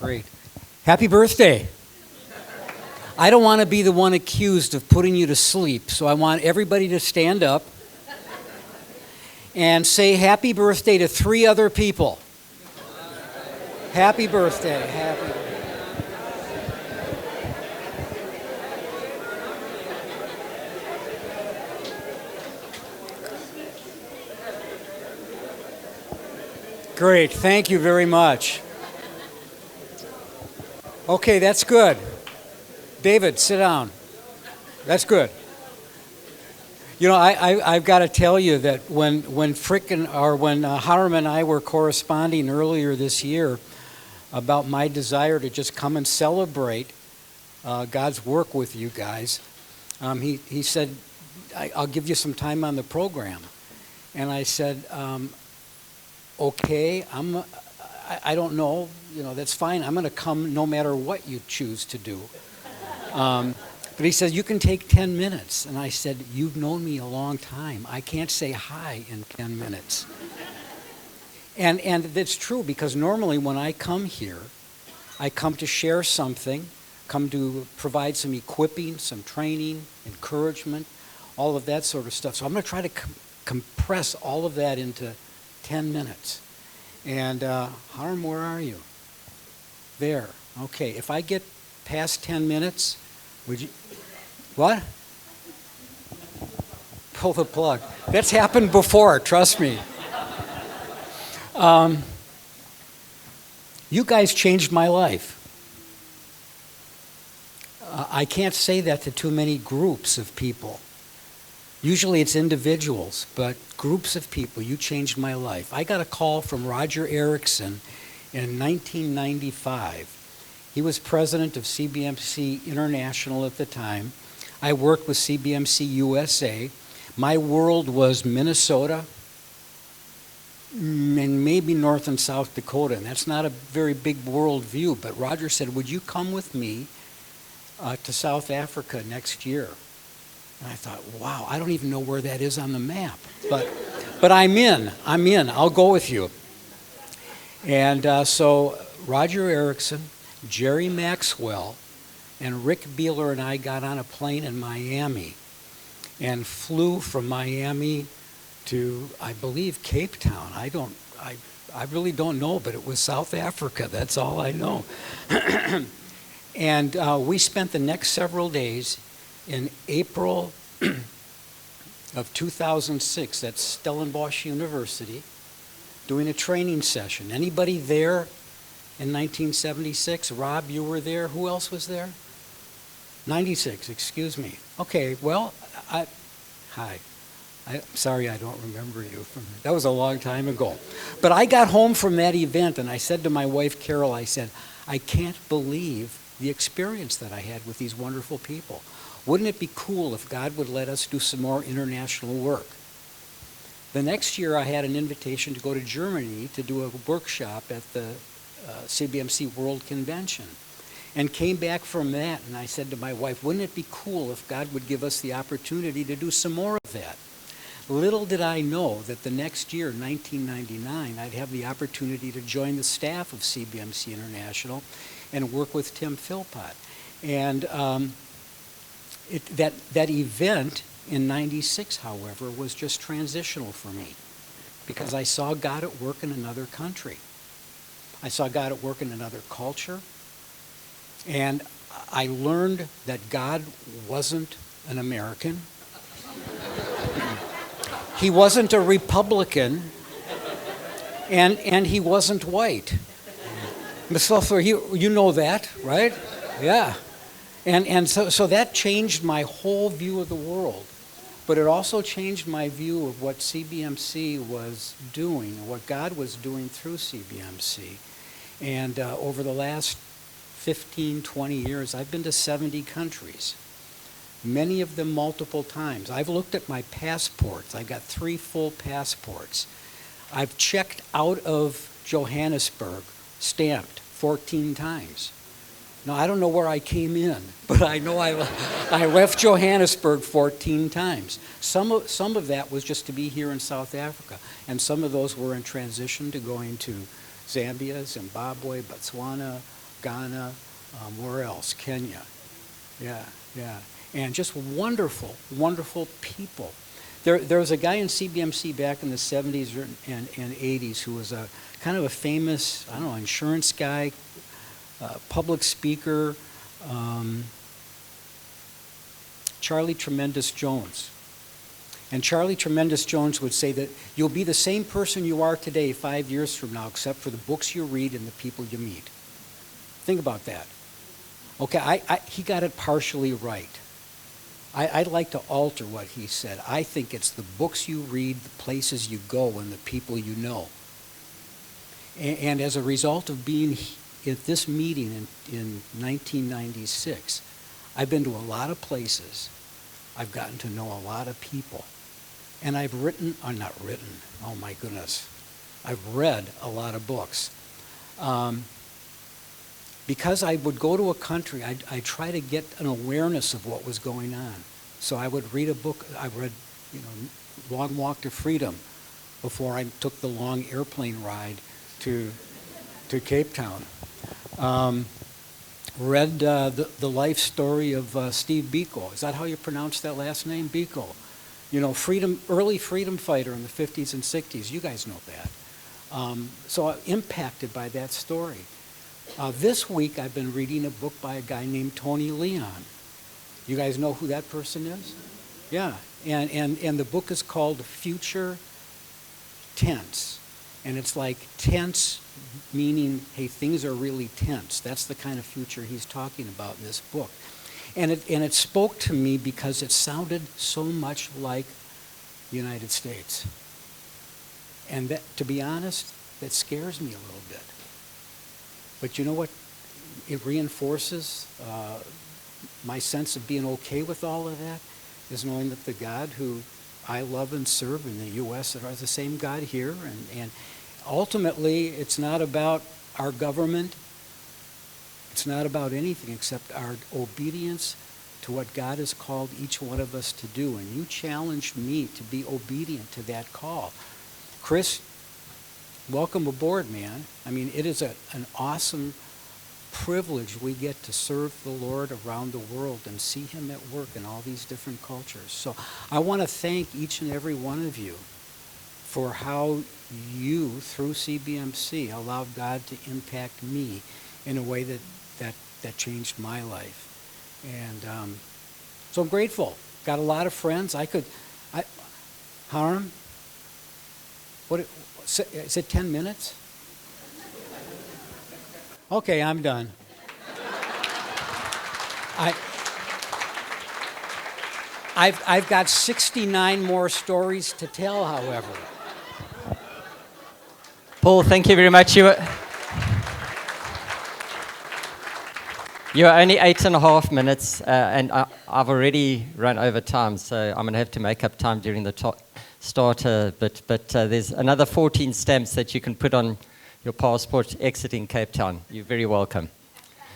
Great. Happy birthday. I don't want to be the one accused of putting you to sleep, so I want everybody to stand up and say happy birthday to 3 other people. Happy birthday. Happy birthday. Great. Thank you very much. Okay, that's good. David, sit down. That's good. You know, I've got to tell you that when Hiram and I were corresponding earlier this year about my desire to just come and celebrate God's work with you guys, he said, I'll give you some time on the program. And I said, okay, I don't know, that's fine. I'm going to come no matter what you choose to do. But he said, you can take 10 minutes. And I said, you've known me a long time. I can't say hi in 10 minutes. And that's true, because normally when I come here, I come to share something, come to provide some equipping, some training, encouragement, all of that sort of stuff. So I'm going to try to compress all of that into 10 minutes. And Harm, where are you? There. Okay. If I get past 10 minutes, would you? What? Pull the plug. That's happened before, trust me. You guys changed my life. I can't say that to too many groups of people. Usually it's individuals, but groups of people, you changed my life. I got a call from Roger Erickson in 1995. He was president of CBMC International at the time. I worked with CBMC USA. My world was Minnesota and maybe North and South Dakota, and that's not a very big world view, but Roger said, would you come with me to South Africa next year? And I thought, wow, I don't even know where that is on the map. But I'm in. I'll go with you. And so Roger Erickson, Jerry Maxwell, and Rick Beeler and I got on a plane in Miami and flew from Miami to, I believe, Cape Town. I really don't know, but it was South Africa. That's all I know. And we spent the next several days in April of 2006 at Stellenbosch University doing a training session. Anybody there in 1976? Rob, you were there. Who else was there? 96, excuse me. Okay, well, hi. I'm sorry I don't remember you. That was a long time ago. But I got home from that event and I said to my wife, Carol, I said, I can't believe the experience that I had with these wonderful people. Wouldn't it be cool if God would let us do some more international work? The next year I had an invitation to go to Germany to do a workshop at the CBMC World Convention, and came back from that and I said to my wife, wouldn't it be cool if God would give us the opportunity to do some more of that? Little did I know that the next year, 1999, I'd have the opportunity to join the staff of CBMC International and work with Tim Philpott. And that event in 96, however, was just transitional for me, because I saw God at work in another country. I saw God at work in another culture. And I learned that God wasn't an American. He wasn't a Republican. And he wasn't white. So you know that, right? Yeah. And so that changed my whole view of the world. But it also changed my view of what CBMC was doing, what God was doing through CBMC. And over the last 15, 20 years, I've been to 70 countries, many of them multiple times. I've looked at my passports. I've got 3 full passports. I've checked out of Johannesburg, stamped 14 times. Now, I don't know where I came in, but I know I left Johannesburg 14 times. Some of that was just to be here in South Africa, and some of those were in transition to going to Zambia, Zimbabwe, Botswana, Ghana, where else? Kenya. Yeah. And just wonderful, wonderful people. There was a guy in CBMC back in the 70s and 80s who was a kind of a famous, I don't know, insurance guy, public speaker, Charlie Tremendous Jones. And Charlie Tremendous Jones would say that you'll be the same person you are today 5 years from now, except for the books you read and the people you meet. Think about that. Okay, he got it partially right. I'd like to alter what he said. I think it's the books you read, the places you go, and the people you know. And as a result of being at this meeting in 1996, I've been to a lot of places. I've gotten to know a lot of people. And I've oh my goodness. I've read a lot of books. Because I would go to a country, I'd try to get an awareness of what was going on. So I would read a book. I read, Long Walk to Freedom before I took the long airplane ride to Cape Town. Read the life story of Steve Biko. Is that how you pronounce that last name? Biko. Early freedom fighter in the 50s and 60s. You guys know that. So I'm impacted by that story. This week I've been reading a book by a guy named Tony Leon. You guys know who that person is? Yeah. And the book is called Future Tense. And it's like tense meaning, hey, things are really tense. That's the kind of future he's talking about in this book. And it spoke to me because it sounded so much like the United States. And that, to be honest, that scares me a little bit. But you know what? It reinforces my sense of being okay with all of that, is knowing that the God who I love and serve in the U.S. are the same God here. And ultimately, it's not about our government. It's not about anything except our obedience to what God has called each one of us to do. And you challenged me to be obedient to that call. Chris, welcome aboard, man. I mean, it is an awesome privilege we get to serve the Lord around the world and see him at work in all these different cultures. So I want to thank each and every one of you for how you, through CBMC, allowed God to impact me in a way that changed my life. And so I'm grateful. Got a lot of friends. Harm? Is it 10 minutes? Okay, I'm done. I've got 69 more stories to tell, however. Paul, thank you very much. You're only 8.5 minutes, and I've already run over time, so I'm going to have to make up time during the starter bit. But there's another 14 stamps that you can put on your passport exiting Cape Town. You're very welcome.